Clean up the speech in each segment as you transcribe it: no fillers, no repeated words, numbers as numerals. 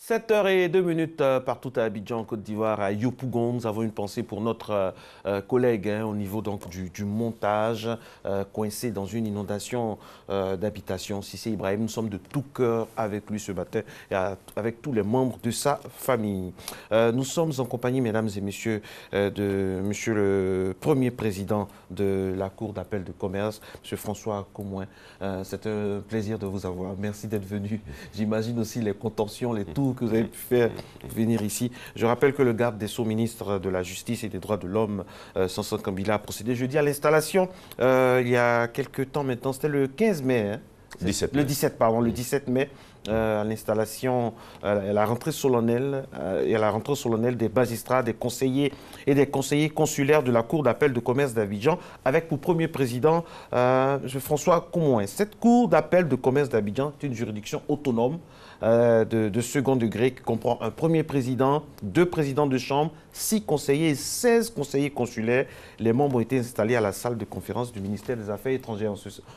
7h02 partout à Abidjan, Côte d'Ivoire, à Yopougon. Nous avons une pensée pour notre collègue au niveau donc, du montage, coincé dans une inondation d'habitation. Cissé Ibrahim, nous sommes de tout cœur avec lui ce matin et avec tous les membres de sa famille. Nous sommes en compagnie, mesdames et messieurs, de monsieur le premier président de la Cour d'appel de commerce, monsieur François Comouin. C'est un plaisir de vous avoir. Merci d'être venu. J'imagine aussi les contentions, les tours que vous avez pu faire venir ici. Je rappelle que le garde des Sceaux, ministre de la Justice et des Droits de l'Homme, Sanson Kambila, a procédé jeudi à l'installation. Il y a quelques temps maintenant, c'était le 15 mai. Hein, 17 mai. Le 17, pardon, le 17 mai, à l'installation, à la rentrée solennelle, des magistrats, des conseillers et des conseillers consulaires de la Cour d'appel de commerce d'Abidjan, avec pour premier président François Comouin. Cette Cour d'appel de commerce d'Abidjan est une juridiction autonome de second degré qui comprend un premier président, 2 présidents de chambre, 6 conseillers et 16 conseillers consulaires. Les membres ont été installés à la salle de conférence du ministère des Affaires étrangères.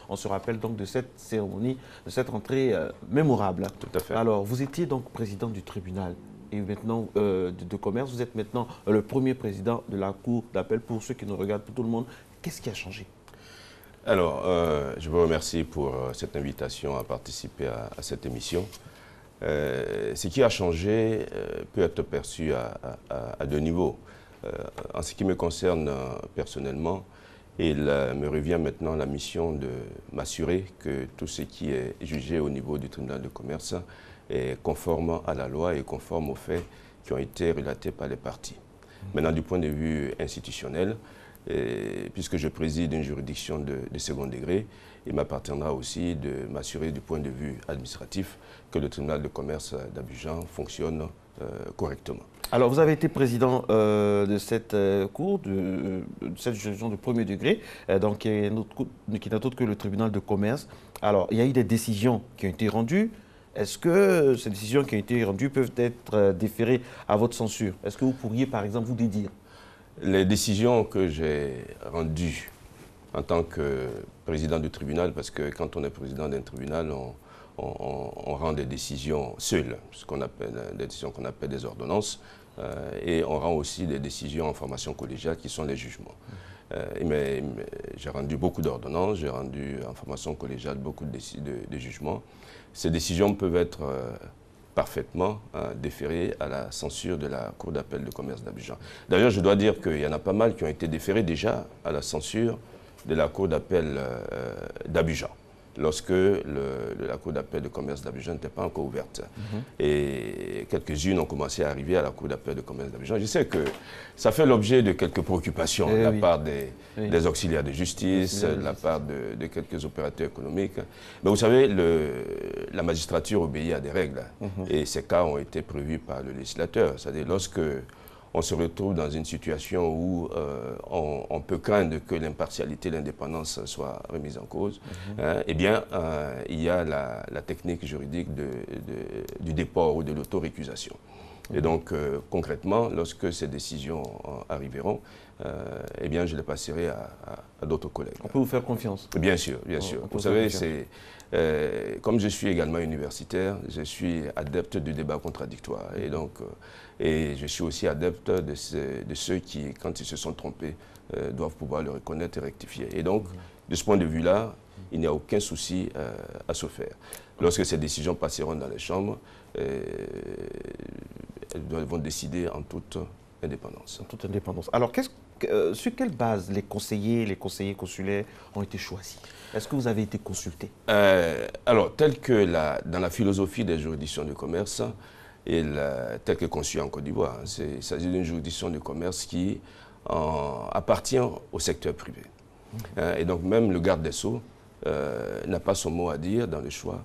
On se rappelle donc de cette cérémonie, de cette rentrée mémorable. Tout à fait. Alors, vous étiez donc président du tribunal et maintenant de commerce. Vous êtes maintenant le premier président de la Cour d'appel. Pour ceux qui nous regardent, pour tout le monde, qu'est-ce qui a changé? Alors, je vous remercie pour cette invitation à participer à cette émission. Ce qui a changé peut être perçu à 2 niveaux. En ce qui me concerne personnellement, il me revient maintenant la mission de m'assurer que tout ce qui est jugé au niveau du tribunal de commerce est conforme à la loi et conforme aux faits qui ont été relatés par les parties. Maintenant, du point de vue institutionnel, puisque je préside une juridiction de second degré, il m'appartiendra aussi de m'assurer du point de vue administratif que le tribunal de commerce d'Abidjan fonctionne correctement. Alors, vous avez été président de cette cour, de cette juridiction de premier degré, donc, qui n'est autre que le tribunal de commerce. Alors, il y a eu des décisions qui ont été rendues. Est-ce que ces décisions qui ont été rendues peuvent être déférées à votre censure? Est-ce que vous pourriez, par exemple, vous dédire? Les décisions que j'ai rendues en tant que président du tribunal, parce que quand on est président d'un tribunal, on rend des décisions seules, ce qu'on appelle des décisions qu'on appelle des ordonnances, et on rend aussi des décisions en formation collégiale qui sont les jugements. Mais j'ai rendu beaucoup d'ordonnances, j'ai rendu en formation collégiale beaucoup de jugements. Ces décisions peuvent être parfaitement déférées à la censure de la Cour d'appel de commerce d'Abidjan. D'ailleurs, je dois dire qu'il y en a pas mal qui ont été déférés déjà à la censure de la Cour d'appel d'Abidjan, lorsque la Cour d'appel de commerce d'Abidjan n'était pas encore ouverte. Et quelques-unes ont commencé à arriver à la Cour d'appel de commerce d'Abidjan. Je sais que ça fait l'objet de quelques préoccupations de la part des auxiliaires de justice, de la part de quelques opérateurs économiques. Mais vous savez, la magistrature obéit à des règles. Et ces cas ont été prévus par le législateur. C'est-à-dire lorsque on se retrouve dans une situation où on peut craindre que l'impartialité et l'indépendance soient remises en cause, eh bien, il y a la technique juridique du déport ou de l'autorécusation. Et donc, concrètement, lorsque ces décisions arriveront, eh bien, je les passerai à d'autres collègues. On peut vous faire confiance? Bien sûr, bien sûr. Vous savez, comme je suis également universitaire, je suis adepte du débat contradictoire. Et donc, et je suis aussi adepte de ceux qui, quand ils se sont trompés, doivent pouvoir le reconnaître et rectifier. Et donc, de ce point de vue-là, il n'y a aucun souci à se faire. Lorsque ces décisions passeront dans les chambres, elles vont décider en toute indépendance. En toute indépendance. Alors, sur quelle base les conseillers consulaires ont été choisis? Est-ce que vous avez été consulté? Alors, tel que dans la philosophie des juridictions de commerce, telle que conçue en Côte d'Ivoire, il s'agit d'une juridiction de commerce qui appartient au secteur privé. Et donc, même le garde des Sceaux n'a pas son mot à dire dans le choix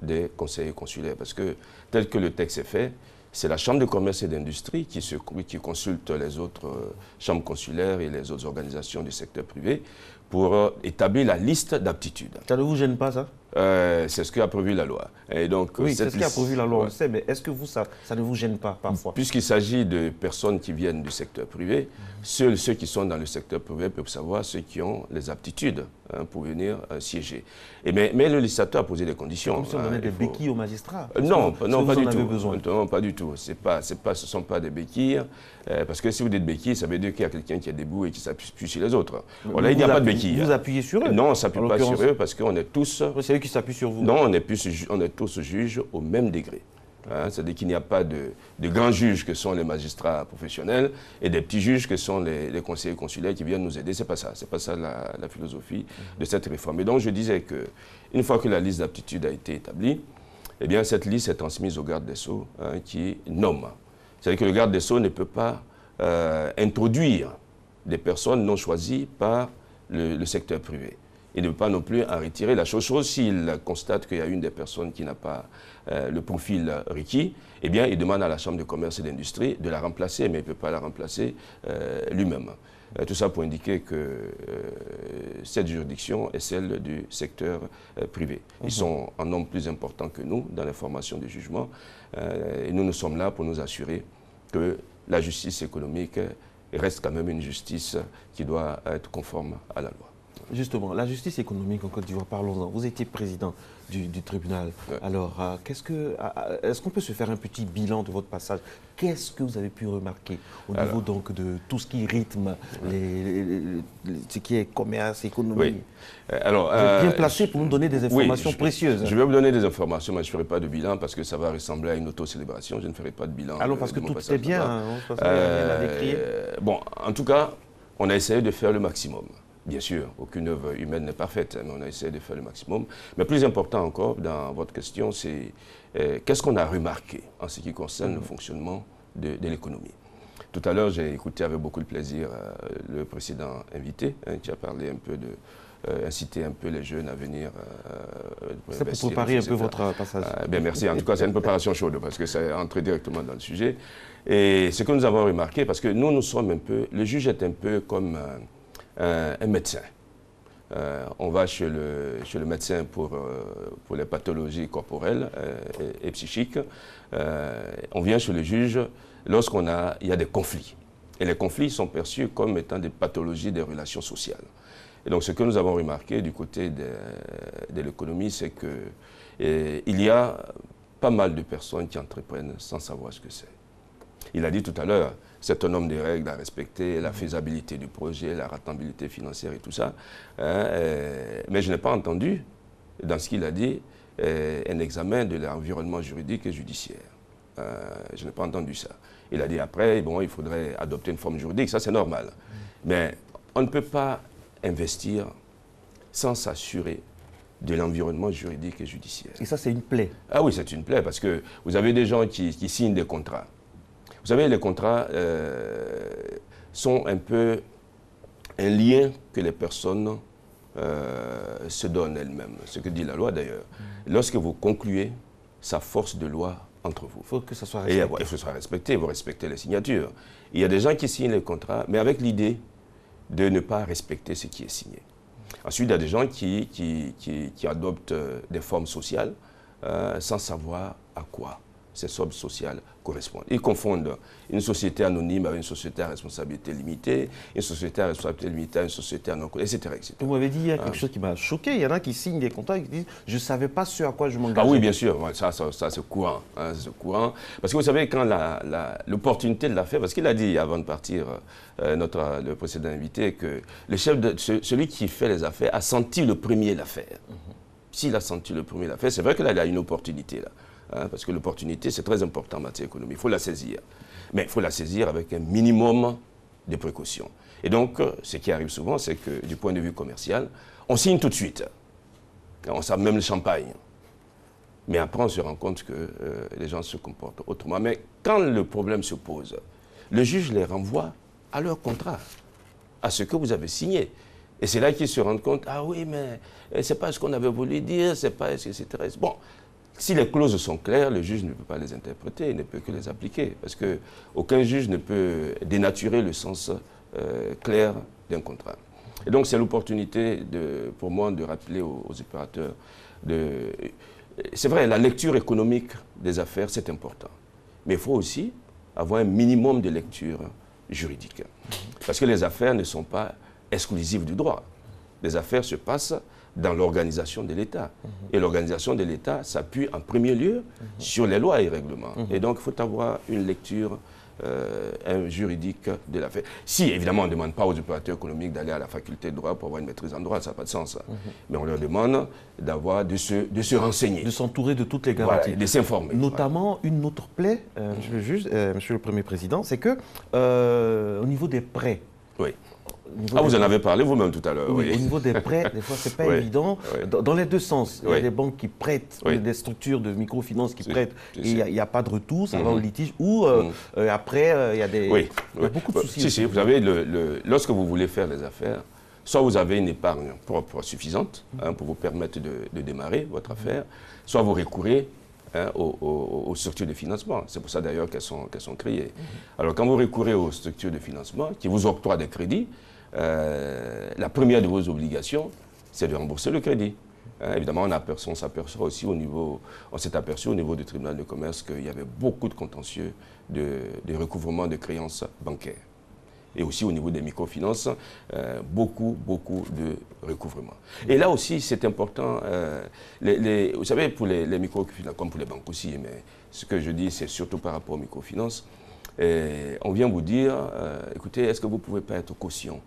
des conseillers consulaires. Parce que, tel que le texte est fait, c'est la Chambre de commerce et d'industrie qui consulte les autres chambres consulaires et les autres organisations du secteur privé pour établir la liste d'aptitudes. Ça ne vous gêne pas, ça? C'est ce qu'a prévu la loi. Et donc, oui, c'est ce qu'a prévu la loi, on le sait, mais est-ce que ça ne vous gêne pas parfois? Puisqu'il s'agit de personnes qui viennent du secteur privé, seuls ceux qui sont dans le secteur privé peuvent savoir ceux qui ont les aptitudes pour venir siéger. Mais le législateur a posé des conditions. Comme si on donnait des béquilles aux magistrats. Non, pas du tout. Besoin. Non, pas du tout. Ce ne sont pas des béquilles. Parce que si vous dites béquilles, ça veut dire qu'il y a quelqu'un qui est debout et qui s'appuie sur les autres. Bon, là, il n'y a pas de béquilles. Vous appuyez sur eux? Non, on ne s'appuie pas sur eux parce qu'on est tous... C'est eux qui s'appuient sur vous? Non, on est tous juges au même degré. C'est-à-dire qu'il n'y a pas de grands juges que sont les magistrats professionnels et des petits juges que sont les conseillers consulaires qui viennent nous aider. Ce n'est pas ça. Ce n'est pas ça la philosophie de cette réforme. Et donc, je disais qu'une fois que la liste d'aptitudes a été établie, eh bien, cette liste est transmise au garde des Sceaux qui nomme. C'est-à-dire que le garde des Sceaux ne peut pas introduire des personnes non choisies par le secteur privé. Il ne peut pas non plus en retirer la chose s'il constate qu'il y a une des personnes qui n'a pas le profil requis, eh bien, il demande à la Chambre de commerce et d'industrie de la remplacer, mais il ne peut pas la remplacer lui-même. Tout ça pour indiquer que cette juridiction est celle du secteur privé. Ils sont en nombre plus important que nous dans la formation du jugement et nous sommes là pour nous assurer que la justice économique reste quand même une justice qui doit être conforme à la loi. Justement, la justice économique en Côte d'Ivoire, parlons-en. Vous étiez président du tribunal. Ouais. Alors, est-ce qu'on peut se faire un petit bilan de votre passage? Qu'est-ce que vous avez pu remarquer au niveau donc de tout ce qui rythme ce qui est commerce, économie? Oui. Alors, vous êtes bien placé pour nous donner des informations précieuses. Je vais vous donner des informations, mais je ne ferai pas de bilan parce que ça va ressembler à une auto-célébration. Je ne ferai pas de bilan. Alors, parce que tout est bien. Bon, en tout cas, on a essayé de faire le maximum. Bien sûr, aucune œuvre humaine n'est parfaite, mais on a essayé de faire le maximum. Mais plus important encore dans votre question, c'est qu'est-ce qu'on a remarqué en ce qui concerne le fonctionnement de l'économie. Tout à l'heure, j'ai écouté avec beaucoup de plaisir le précédent invité qui a parlé un peu inciter un peu les jeunes à venir. C'est pour préparer un peu votre passage. Bien, merci. En tout cas, c'est une préparation chaude parce que c'est entré directement dans le sujet. Et ce que nous avons remarqué, parce que nous sommes un peu, le juge est un peu comme un médecin. On va chez le médecin pour les pathologies corporelles et psychiques. On vient chez le juge lorsqu'il y a des conflits. Et les conflits sont perçus comme étant des pathologies des relations sociales. Et donc ce que nous avons remarqué du côté de l'économie, c'est qu'il y a pas mal de personnes qui entreprennent sans savoir ce que c'est. Il a dit tout à l'heure, c'est un homme des règles à respecter, la faisabilité du projet, la rentabilité financière et tout ça. Mais je n'ai pas entendu, dans ce qu'il a dit, un examen de l'environnement juridique et judiciaire. Je n'ai pas entendu ça. Il a dit après, bon, il faudrait adopter une forme juridique, ça c'est normal. Mais on ne peut pas investir sans s'assurer de l'environnement juridique et judiciaire. Et ça, c'est une plaie. Ah oui, c'est une plaie, parce que vous avez des gens qui signent des contrats. Vous savez, les contrats sont un peu un lien que les personnes se donnent elles-mêmes. Ce que dit la loi d'ailleurs. Lorsque vous concluez, ça force de loi entre vous. Il faut que ça soit respecté. Il faut que ça soit respecté, vous respectez les signatures. Il y a des gens qui signent les contrats, mais avec l'idée de ne pas respecter ce qui est signé. Ensuite, il y a des gens qui adoptent des formes sociales sans savoir à quoi ces formes sociales correspondent. Ils confondent une société anonyme avec une société à responsabilité limitée, une société à responsabilité limitée à une société à non, etc., etc. Vous m'avez dit il y a quelque chose qui m'a choqué. Il y en a qui signent des contrats et qui disent « je ne savais pas ce à quoi je m'engageais ». Ah oui, bien sûr, ça c'est courant. C'est courant. Parce que vous savez, quand l'opportunité de la faire, parce qu'il a dit avant de partir, le précédent invité, que le celui qui fait les affaires a senti le premier l'affaire. S'il a senti le premier l'affaire, c'est vrai que là, il y a une opportunité là. Parce que l'opportunité, c'est très important en matière économique. Il faut la saisir. Mais il faut la saisir avec un minimum de précautions. Et donc, ce qui arrive souvent, c'est que du point de vue commercial, on signe tout de suite. On sert même le champagne. Mais après, on se rend compte que les gens se comportent autrement. Mais quand le problème se pose, le juge les renvoie à leur contrat, à ce que vous avez signé. Et c'est là qu'ils se rendent compte, ah oui, mais c'est pas ce qu'on avait voulu dire, c'est pas, etc. Bon. Si les clauses sont claires, le juge ne peut pas les interpréter, il ne peut que les appliquer. Parce qu'aucun juge ne peut dénaturer le sens clair d'un contrat. Et donc c'est l'opportunité pour moi de rappeler aux opérateurs C'est vrai, la lecture économique des affaires, c'est important. Mais il faut aussi avoir un minimum de lecture juridique. Parce que les affaires ne sont pas exclusives du droit. Les affaires se passent dans l'organisation de l'État. Et l'organisation de l'État s'appuie en premier lieu sur les lois et règlements. Et donc, il faut avoir une lecture juridique de l'affaire. Si, évidemment, on ne demande pas aux opérateurs économiques d'aller à la faculté de droit pour avoir une maîtrise en droit, ça n'a pas de sens. Mais on leur demande de se renseigner. De s'entourer de toutes les garanties. Voilà, de s'informer. Notamment, une autre plaie, monsieur le juge, monsieur le Premier Président, c'est que au niveau des prêts, oui. Vous en avez parlé vous-même tout à l'heure. Oui, au niveau des prêts, des fois, ce n'est pas évident. Dans les deux sens, il y a des banques qui prêtent, des structures de microfinance qui prêtent, et il n'y a pas de retour, ça va au litige, ou après, il y a il y a beaucoup de soucis. Si, vous savez, lorsque vous voulez faire les affaires, soit vous avez une épargne propre suffisante pour vous permettre de démarrer votre affaire, soit vous recourez aux structures de financement. C'est pour ça d'ailleurs qu'elles sont créées. Alors quand vous recourez aux structures de financement qui vous octroient des crédits, la première de vos obligations, c'est de rembourser le crédit. Évidemment, on s'aperçoit aussi on s'est aperçu au niveau du tribunal de commerce qu'il y avait beaucoup de contentieux de recouvrement de créances bancaires. Et aussi au niveau des microfinances, beaucoup de recouvrement. Et là aussi, c'est important, vous savez, pour les microfinances, comme pour les banques aussi, mais ce que je dis, c'est surtout par rapport aux microfinances, on vient vous dire, écoutez, est-ce que vous ne pouvez pas être caution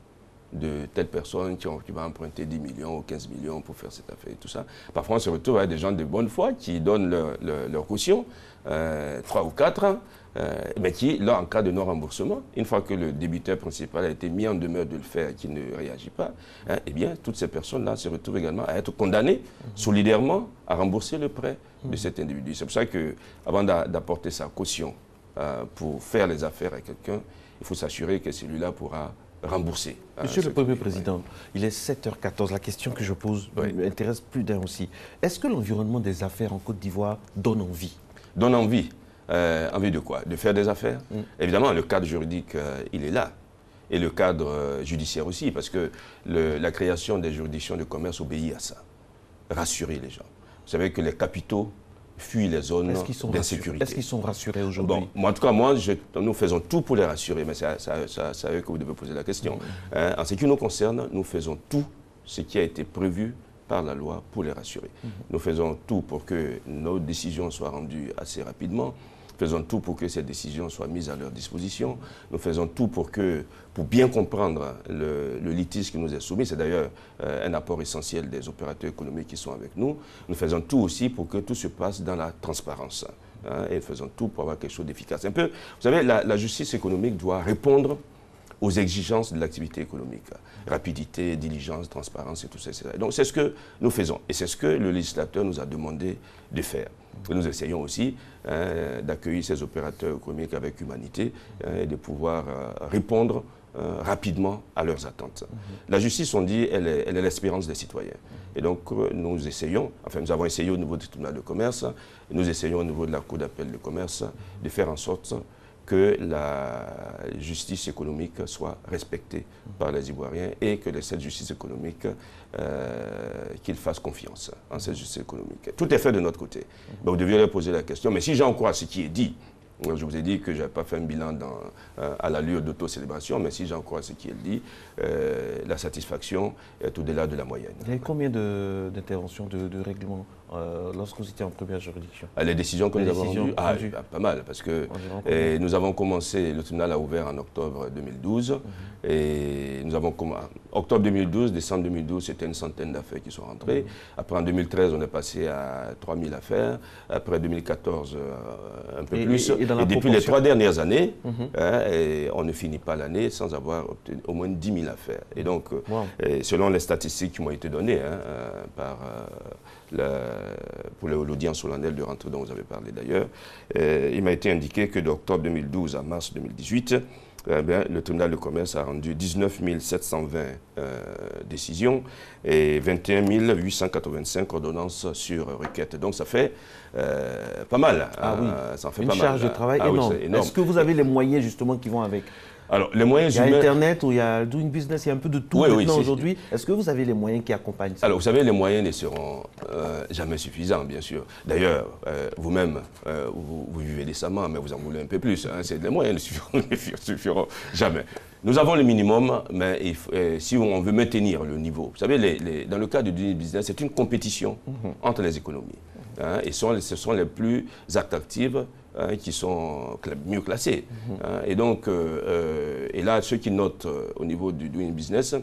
de telle personne qui va emprunter 10 millions ou 15 millions pour faire cette affaire et tout ça. Parfois, on se retrouve avec des gens de bonne foi qui donnent leur caution, 3 ou 4, mais qui, là, en cas de non-remboursement, une fois que le débiteur principal a été mis en demeure de le faire et qui ne réagit pas, eh bien, toutes ces personnes-là se retrouvent également à être condamnées solidairement à rembourser le prêt de cet individu. C'est pour ça qu'avant d'apporter sa caution pour faire les affaires à quelqu'un, il faut s'assurer que celui-là pourra rembourser. Monsieur le Premier Président, il est 7h14. La question que je pose m'intéresse plus d'un aussi. Est-ce que l'environnement des affaires en Côte d'Ivoire donne envie? Donne envie. Envie de quoi? De faire des affaires? Évidemment, le cadre juridique, il est là. Et le cadre judiciaire aussi, parce que la création des juridictions de commerce obéit à ça. Rassurer les gens. Vous savez que les capitaux fuient les zones d'insécurité. Est-ce qu'ils sont rassurés aujourd'hui? Bon, en tout cas, nous faisons tout pour les rassurer, mais c'est à eux que vous devez poser la question. En ce qui nous concerne, nous faisons tout ce qui a été prévu par la loi pour les rassurer. Nous faisons tout pour que nos décisions soient rendues assez rapidement. Nous faisons tout pour que ces décisions soient mises à leur disposition. Nous faisons tout pour bien comprendre le litige qui nous est soumis. C'est d'ailleurs un apport essentiel des opérateurs économiques qui sont avec nous. Nous faisons tout aussi pour que tout se passe dans la transparence. Et nous faisons tout pour avoir quelque chose d'efficace. Un peu, vous savez, la justice économique doit répondre aux exigences de l'activité économique. Rapidité, diligence, transparence et tout ça, etc. Donc c'est ce que nous faisons. Et c'est ce que le législateur nous a demandé de faire. Et nous essayons aussi d'accueillir ces opérateurs économiques avec humanité et de pouvoir répondre rapidement à leurs attentes. La justice, on dit, elle est l'espérance des citoyens. Et donc, nous essayons, enfin, nous avons essayé au niveau du tribunal de commerce, et nous essayons au niveau de la Cour d'appel de commerce de faire en sorte que la justice économique soit respectée par les Ivoiriens et que cette justice économique, qu'ils fassent confiance en cette justice économique. Tout est fait de notre côté. Mais vous deviez leur poser la question. Mais si j'en crois ce qui est dit, je vous ai dit que je n'avais pas fait un bilan à l'allure d'autocélébration, mais si j'en crois ce qui est dit, la satisfaction est au-delà de la moyenne. Il y a eu combien d'interventions de règlement lorsque vous étiez en première juridiction? Les décisions que nous avons rendues, pas mal, parce que nous avons commencé, le tribunal a ouvert en octobre 2012, et nous avons octobre 2012, décembre 2012, c'était une centaine d'affaires qui sont rentrées. Après, en 2013, on est passé à 3000 affaires. Après 2014, un peu plus. Et depuis les 3 dernières années, on ne finit pas l'année sans avoir obtenu au moins 10 000 affaires. Et donc, selon les statistiques qui m'ont été données pour l'audience solennelle de rentrée dont vous avez parlé d'ailleurs, il m'a été indiqué que d'octobre 2012 à mars 2018, le tribunal de commerce a rendu 19 720 décisions et 21 885 ordonnances sur requête. Donc ça fait pas mal. Ah oui, ça en fait une pas charge mal, de travail énorme. Oui, énorme. Est-ce que vous avez les moyens justement qui vont avec? Alors, les moyens humains... Il y a Internet, où il y a Doing Business, il y a un peu de tout maintenant aujourd'hui. Est-ce que vous avez les moyens qui accompagnent ça? Alors, vous savez, les moyens ne seront jamais suffisants, bien sûr. D'ailleurs, vous-même, vous vivez décemment, mais vous en voulez un peu plus. Hein. Les moyens ne suffiront jamais. Nous avons le minimum, mais si on veut maintenir le niveau... Vous savez, dans le cas du Doing Business, c'est une compétition entre les économies. Hein, et ce sont les plus attractives qui sont mieux classés. Et donc, et là, ceux qui notent au niveau du Doing Business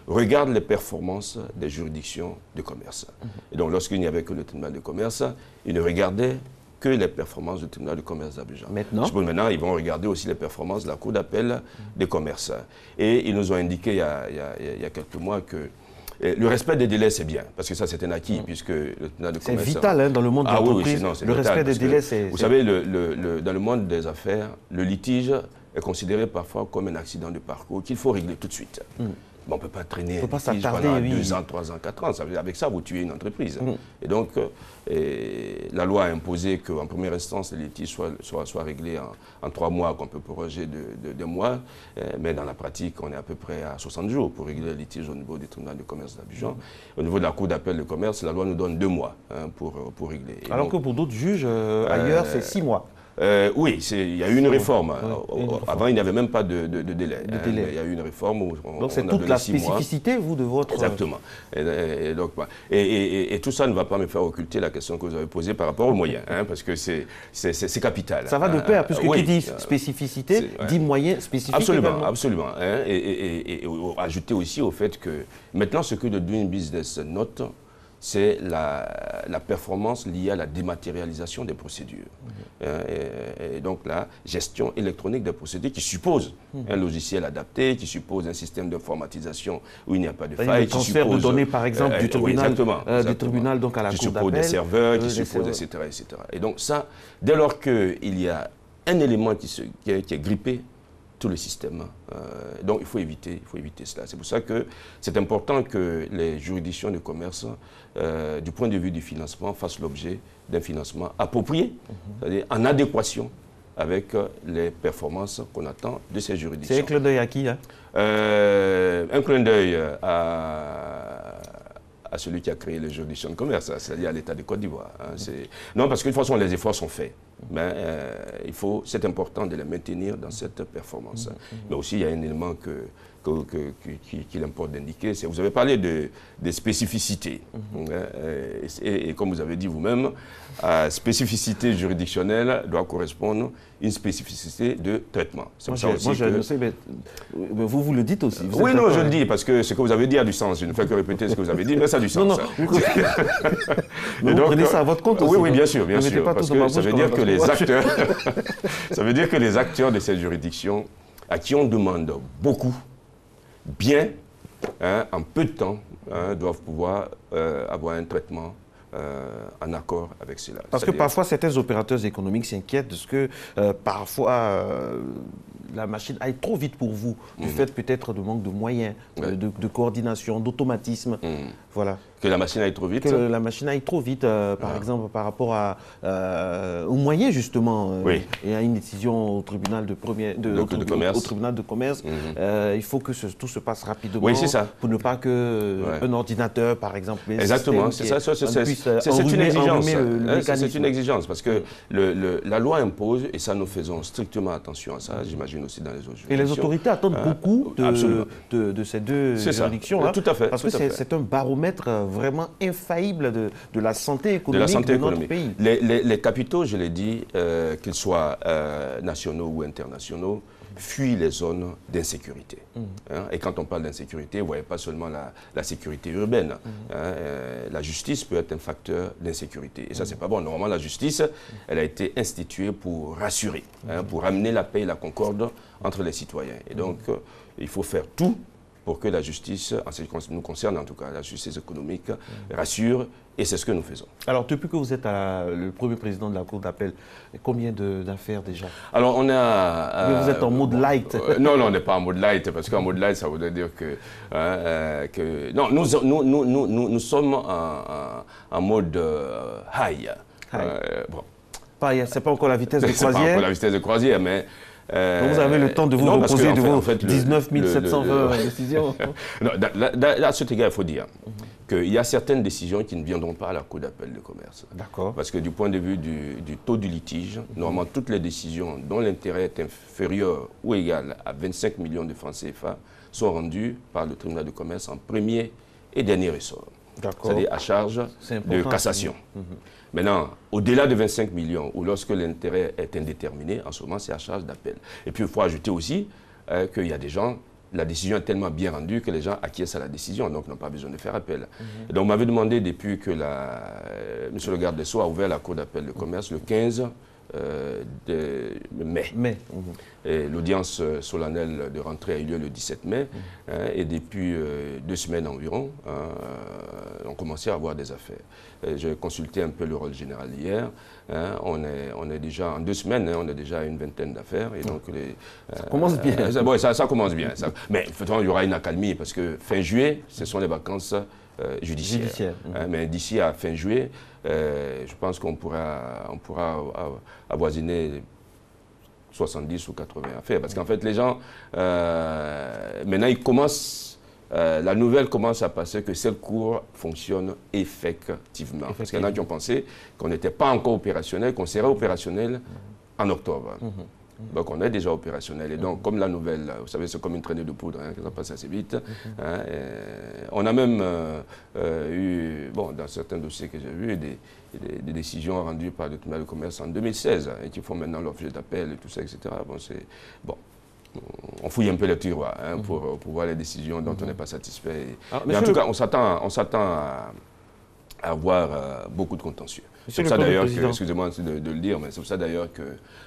regardent les performances des juridictions de commerce. Et donc, lorsqu'il n'y avait que le tribunal de commerce, ils ne regardaient que les performances du tribunal de commerce d'Abidjan. Maintenant, ils vont regarder aussi les performances de la Cour d'appel des commerces. Et ils nous ont indiqué il y a quelques mois que le respect des délais, c'est bien, parce que ça, c'est un acquis, puisque le tribunal de commerce... C'est vital hein, dans le monde de l'entreprise. Le respect des délais, c'est... Vous savez, dans le monde des affaires, le litige est considéré parfois comme un accident de parcours qu'il faut régler tout de suite. Mais on ne peut pas traîner pendant 2 ans, 3 ans, 4 ans. Avec ça, vous tuez une entreprise. Et donc, la loi a imposé qu'en première instance, les litiges soient réglés en 3 mois, qu'on peut proroger de 2 mois. Mais dans la pratique, on est à peu près à 60 jours pour régler les litiges au niveau du tribunal de commerce d'Abidjan. Au niveau de la Cour d'appel de commerce, la loi nous donne 2 mois pour régler. Et alors donc, que pour d'autres juges, ailleurs, c'est 6 mois. Oui, il y a eu une réforme. Avant, il n'y avait même pas de délai. Il y a eu une réforme où donc c'est toute la spécificité, vous, de votre... Exactement. Et tout ça ne va pas me faire occulter la question que vous avez posée par rapport aux moyens, parce que c'est capital. Ça va de pair, puisque qui dit spécificité, dit moyens spécifiques. Absolument, absolument. Et ajouter aussi au fait que maintenant, ce que le Doing Business note, c'est la performance liée à la dématérialisation des procédures. Et donc la gestion électronique des procédures qui suppose un logiciel adapté, qui suppose un système d'informatisation où il n'y a pas de faille. Le transfert de données, par exemple, du tribunal, du tribunal donc à la Cour d'appel. Qui suppose des serveurs, qui suppose, etc. Et donc ça, dès lors qu'il y a un élément qui est grippé, tout le système. Donc il faut éviter cela. C'est pour ça que c'est important que les juridictions de commerce, du point de vue du financement, fassent l'objet d'un financement approprié, c'est-à-dire en adéquation avec les performances qu'on attend de ces juridictions. C'est un clin d'œil à qui hein? Un clin d'œil à celui qui a créé les juridictions de commerce, c'est-à-dire à l'État de Côte d'Ivoire. Non, parce que de toute façon, les efforts sont faits. Mais c'est important de les maintenir dans cette performance. Mais aussi, il y a un élément qu'il importe d'indiquer. Vous avez parlé des spécificités. Et comme vous avez dit vous-même, spécificité juridictionnelle doit correspondre à une spécificité de traitement. Moi, je le sais, mais vous le dites aussi. Oui, non, je le dis, parce que ce que vous avez dit a du sens. Je ne fais que répéter ce que vous avez dit, mais ça a du sens. Non, mais vous prenez ça à votre compte aussi. Oui, bien sûr, bien sûr. Parce que ça veut dire que les acteurs, ça veut dire que les acteurs de cette juridiction, à qui on demande beaucoup, bien, en peu de temps, doivent pouvoir avoir un traitement en accord avec cela. Parce que parfois, certains opérateurs économiques s'inquiètent de ce que parfois la machine aille trop vite pour vous, du fait peut-être de manque de moyens, de coordination, d'automatisme. Voilà. Que la machine aille trop vite. Que la machine aille trop vite, par exemple, par rapport aux moyens, justement. Et à une décision au tribunal de commerce. Au tribunal de commerce. Il faut que tout se passe rapidement. Oui, c'est ça. Pour ne pas qu'un ordinateur, par exemple... Exactement, c'est ça. C'est une exigence. C'est une exigence, parce que la loi impose, et ça, nous faisons strictement attention à ça, j'imagine aussi dans les autres juridictions. Et les autorités attendent beaucoup de ces deux juridictions. Tout à fait. Parce que c'est un baromètre vraiment infaillible de la santé économique de notre pays. Les capitaux, je l'ai dit, qu'ils soient nationaux ou internationaux, fuient les zones d'insécurité. Et quand on parle d'insécurité, vous ne voyez pas seulement la sécurité urbaine. La justice peut être un facteur d'insécurité. Et ça, c'est pas bon. Normalement, la justice, elle a été instituée pour rassurer, pour amener la paix et la concorde entre les citoyens. Et donc, il faut faire tout pour que la justice, en ce qui nous concerne en tout cas, la justice économique, rassure, et c'est ce que nous faisons. Alors, depuis que vous êtes le premier président de la Cour d'appel, combien d'affaires déjà? Alors, on a... Mais vous êtes en mode light? Non, on n'est pas en mode light, parce qu'en mode light, ça voudrait dire que... non, nous sommes en mode high. C'est pas encore la vitesse de croisière? C'est pas encore la vitesse de croisière, mais Donc vous avez le temps de vous reposer de vos 19 720 décisions. Non, à cet égard, il faut dire qu'il y a certaines décisions qui ne viendront pas à la Cour d'appel de commerce. D'accord. Parce que du point de vue du taux du litige, normalement, toutes les décisions dont l'intérêt est inférieur ou égal à 25 millions de francs CFA sont rendues par le tribunal de commerce en premier et dernier ressort. C'est-à-dire à charge de cassation. Maintenant, au-delà de 25 millions, ou lorsque l'intérêt est indéterminé, en ce moment, c'est à charge d'appel. Et puis, il faut ajouter aussi qu'il y a des gens, la décision est tellement bien rendue que les gens acquiescent à la décision, donc n'ont pas besoin de faire appel. Et donc, on m'avait demandé, depuis que monsieur le garde des Sceaux a ouvert la Cour d'appel de commerce le 15 de mai. L'audience solennelle de rentrée a eu lieu le 17 mai. Et depuis 2 semaines environ, on commençait à avoir des affaires. J'ai consulté un peu le rôle général hier. On est déjà, en 2 semaines, on est déjà à une vingtaine d'affaires. Et donc ça commence bien. Ça commence bien. Mais il y aura une accalmie parce que fin juillet, ce sont les vacances judiciaire. Mais d'ici à fin juillet, je pense qu'on pourra avoisiner 70 ou 80 affaires. Parce qu'en fait, les gens, maintenant, ils commencent, la nouvelle commence à passer que cette cour fonctionne effectivement. Parce qu'il y en a qui ont pensé qu'on n'était pas encore opérationnel, qu'on serait opérationnel en octobre. Donc on est déjà opérationnel. Et donc comme la nouvelle, vous savez, c'est comme une traînée de poudre, ça passe assez vite. On a même eu, dans certains dossiers que j'ai vus, des décisions rendues par le tribunal de commerce en 2016 et qui font maintenant l'objet d'appel et tout ça, etc. On fouille un peu les tiroirs pour voir les décisions dont on n'est pas satisfait. Mais en tout cas, on s'attend à avoir beaucoup de contentieux. C'est pour ça d'ailleurs, excusez-moi de le dire, mais c'est pour ça d'ailleurs que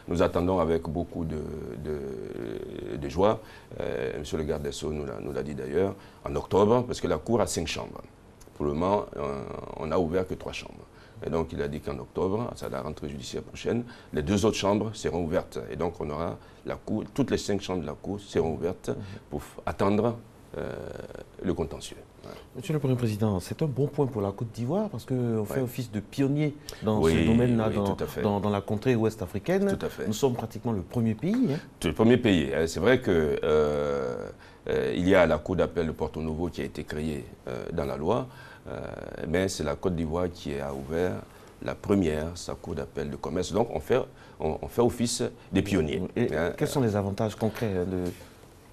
nous attendons avec beaucoup de joie, monsieur le garde des Sceaux nous l'a dit d'ailleurs, en octobre, parce que la Cour a 5 chambres. Pour le moment, on n'a ouvert que 3 chambres. Et donc il a dit qu'en octobre, à la rentrée judiciaire prochaine, les 2 autres chambres seront ouvertes. Et donc on aura la Cour, toutes les 5 chambres de la Cour seront ouvertes pour attendre le contentieux. Monsieur le Premier Président, c'est un bon point pour la Côte d'Ivoire parce qu'on fait office de pionnier dans ce domaine-là, dans la contrée ouest africaine. Tout à fait. Nous sommes pratiquement le premier pays. Le premier pays. C'est vrai que il y a la Cour d'appel de Porto Novo qui a été créée dans la loi, mais c'est la Côte d'Ivoire qui a ouvert la première, sa Cour d'appel de commerce. Donc on fait office des pionniers. Et quels sont les avantages concrets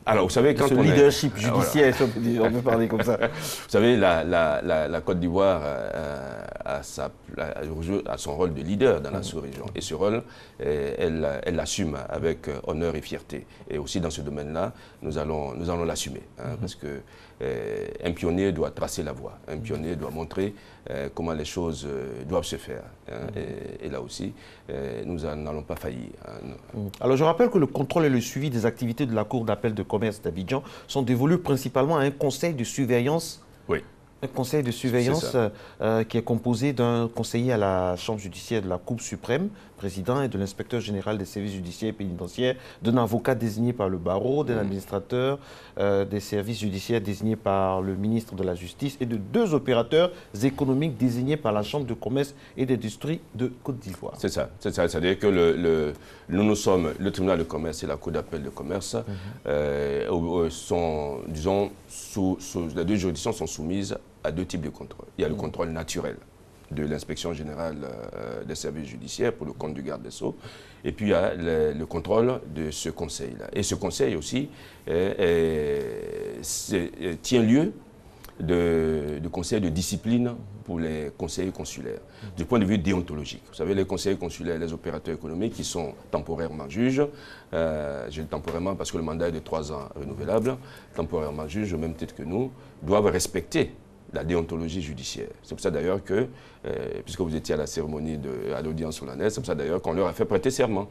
alors, vous savez, quand ce leadership judiciaire, on peut parler comme ça. Vous savez, la Côte d'Ivoire a son rôle de leader dans la sous-région. Et ce rôle, elle l'assume avec honneur et fierté. Et aussi dans ce domaine-là, nous allons l'assumer. Parce que un pionnier doit tracer la voie. Un pionnier doit montrer comment les choses doivent se faire. Et là aussi, nous n'allons pas faillir. Alors je rappelle que le contrôle et le suivi des activités de la Cour d'appel de commerce d'Abidjan sont dévolus principalement à un conseil de surveillance. Oui. Un conseil de surveillance qui est composé d'un conseiller à la Chambre judiciaire de la Cour suprême, président, et de l'inspecteur général des services judiciaires et pénitentiaires, d'un avocat désigné par le barreau, d'un administrateur des services judiciaires désigné par le ministre de la Justice et de 2 opérateurs économiques désignés par la Chambre de commerce et d'industrie de Côte d'Ivoire. C'est ça. C'est-à-dire que nous sommes le tribunal de commerce et la Cour d'appel de commerce sont, disons, les 2 juridictions sont soumises à 2 types de contrôle. Il y a le contrôle naturel de l'inspection générale des services judiciaires pour le compte du garde des Sceaux. Et puis il y a le contrôle de ce conseil-là. Et ce conseil aussi tient lieu de conseil de discipline pour les conseillers consulaires, du point de vue déontologique. Vous savez, les conseillers consulaires, les opérateurs économiques qui sont temporairement juges, je dis temporairement parce que le mandat est de 3 ans renouvelable, temporairement juges, au même titre que nous, doivent respecter la déontologie judiciaire. C'est pour ça d'ailleurs que, puisque vous étiez à la cérémonie à l'audience solennelle, c'est pour ça d'ailleurs qu'on leur a fait prêter serment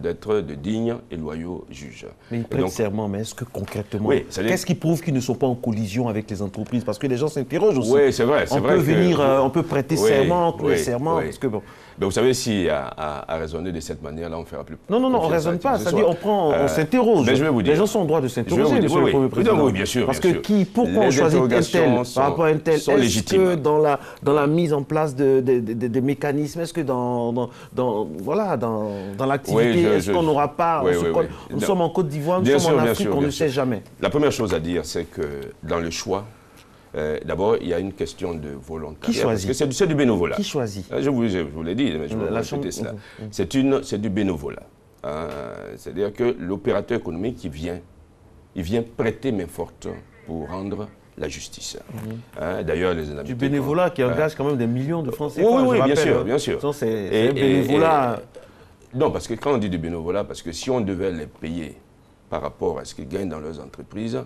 d'être de dignes et loyaux juges. Mais ils prêtent serment, mais est-ce que concrètement, qu'est-ce qui prouve qu'ils ne sont pas en collision avec les entreprises? Parce que les gens s'interrogent aussi. Oui, c'est vrai. On peut prêter serment, serment, parce que bon. Mais vous savez, si à raisonner de cette manière-là, on ne fera plus. Non, on ne raisonne pas. C'est-à-dire, on s'interroge. Je vais vous dire. Les gens sont en droit de s'interroger, monsieur le Premier Président. Oui, bien sûr. Parce que pourquoi on choisit un tel par rapport à un tel, sont est-ce légitimes. que dans la mise en place des mécanismes, est-ce que dans l'activité, Oui, est-ce qu'on n'aura pas... Nous sommes en Côte d'Ivoire, nous sommes en Afrique, on ne sait jamais. La première chose à dire, c'est que dans le choix, d'abord, il y a une question de volontariat. Qui choisit? Parce que c'est du bénévolat. Qui choisit? Je vous l'ai dit, mais je vais répéter cela. C'est du bénévolat. C'est-à-dire que l'opérateur économique, il vient prêter main forte pour rendre la justice. D'ailleurs, les indemnités... Du bénévolat qui engage quand même des millions de francs CFA. Oui, bien sûr, bien sûr. C'est un bénévolat... Non, parce que quand on dit du bénévolat, parce que si on devait les payer par rapport à ce qu'ils gagnent dans leurs entreprises...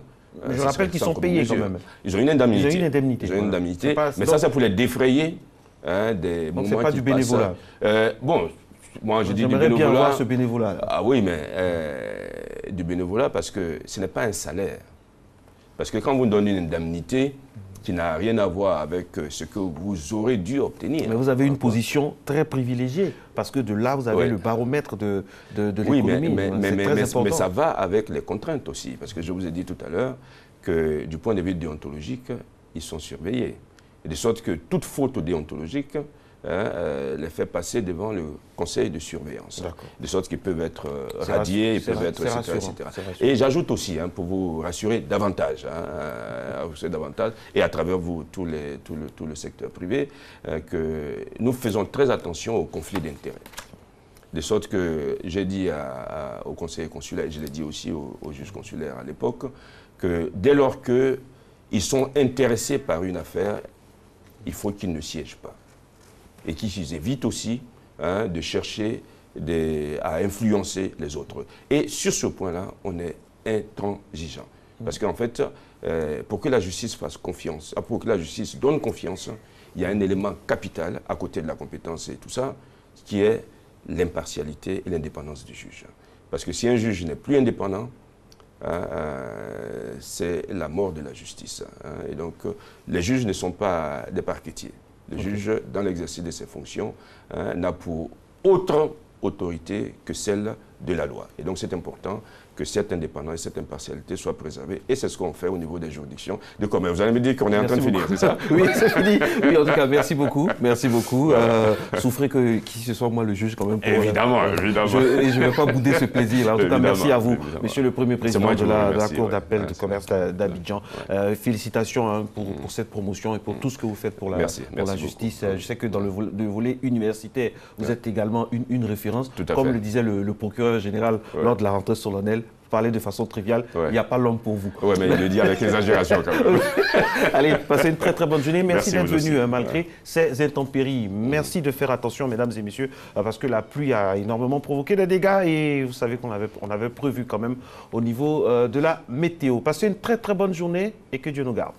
Mais je rappelle qu'ils sont payés quand même. Ils ont une indemnité. Ils ont une indemnité. Ils ont une indemnité. Mais ça, c'est pour les défrayer des moments qui passent. Donc, c'est pas du bénévolat. Bon, moi, je dis du bénévolat. J'aimerais bien avoir ce bénévolat. Ah oui, mais du bénévolat parce que ce n'est pas un salaire. Parce que quand vous donnez une indemnité qui n'a rien à voir avec ce que vous aurez dû obtenir. Mais vous avez une position très privilégiée, parce que de là, vous avez le baromètre de l'économie. Oui, mais ça va avec les contraintes aussi. Parce que je vous ai dit tout à l'heure que du point de vue déontologique, ils sont surveillés. Et de sorte que toute faute déontologique les fait passer devant le conseil de surveillance. De sorte qu'ils peuvent être radiés, ils peuvent être, etc. Et j'ajoute aussi, pour vous rassurer davantage, et à travers vous, tout le secteur privé, que nous faisons très attention aux conflits d'intérêts. De sorte que j'ai dit au conseiller consulaire, et je l'ai dit aussi aux juges consulaires à l'époque, que dès lors qu'ils sont intéressés par une affaire, il faut qu'ils ne siègent pas. Et qu'ils évitent aussi de chercher à influencer les autres. Et sur ce point-là, on est intransigeant. Parce qu'en fait, pour que la justice fasse confiance, pour que la justice donne confiance, il y a un élément capital à côté de la compétence et tout ça, qui est l'impartialité et l'indépendance du juge. Parce que si un juge n'est plus indépendant, c'est la mort de la justice. Et donc, les juges ne sont pas des parquetiers. Le juge, dans l'exercice de ses fonctions, n'a pour autre autorité que celle de la loi. Et donc, c'est important que cette indépendance et cette impartialité soient préservées. Et c'est ce qu'on fait au niveau des juridictions de commerce. Vous allez me dire qu'on est en train de finir, c'est ça? Oui, c'est fini. Oui, en tout cas, merci beaucoup. Merci beaucoup. Souffrez que qui ce soit moi le juge quand même. Évidemment, évidemment. Et je ne vais pas bouder ce plaisir. En tout cas, merci à vous, évidemment. Monsieur le Premier Président de la Cour d'appel de commerce d'Abidjan. Félicitations pour cette promotion et pour tout ce que vous faites pour la justice. Je sais que dans le volet universitaire, vous êtes également une référence. Comme le disait le procureur général lors de la rentrée solennelle, parler de façon triviale, il n'y a pas l'homme pour vous. Oui, mais il le dit avec exagération quand même. Allez, passez une très très bonne journée. Merci d'être venu malgré ces intempéries. Merci de faire attention, mesdames et messieurs, parce que la pluie a énormément provoqué des dégâts et vous savez qu'on avait prévu quand même au niveau de la météo. Passez une très très bonne journée et que Dieu nous garde.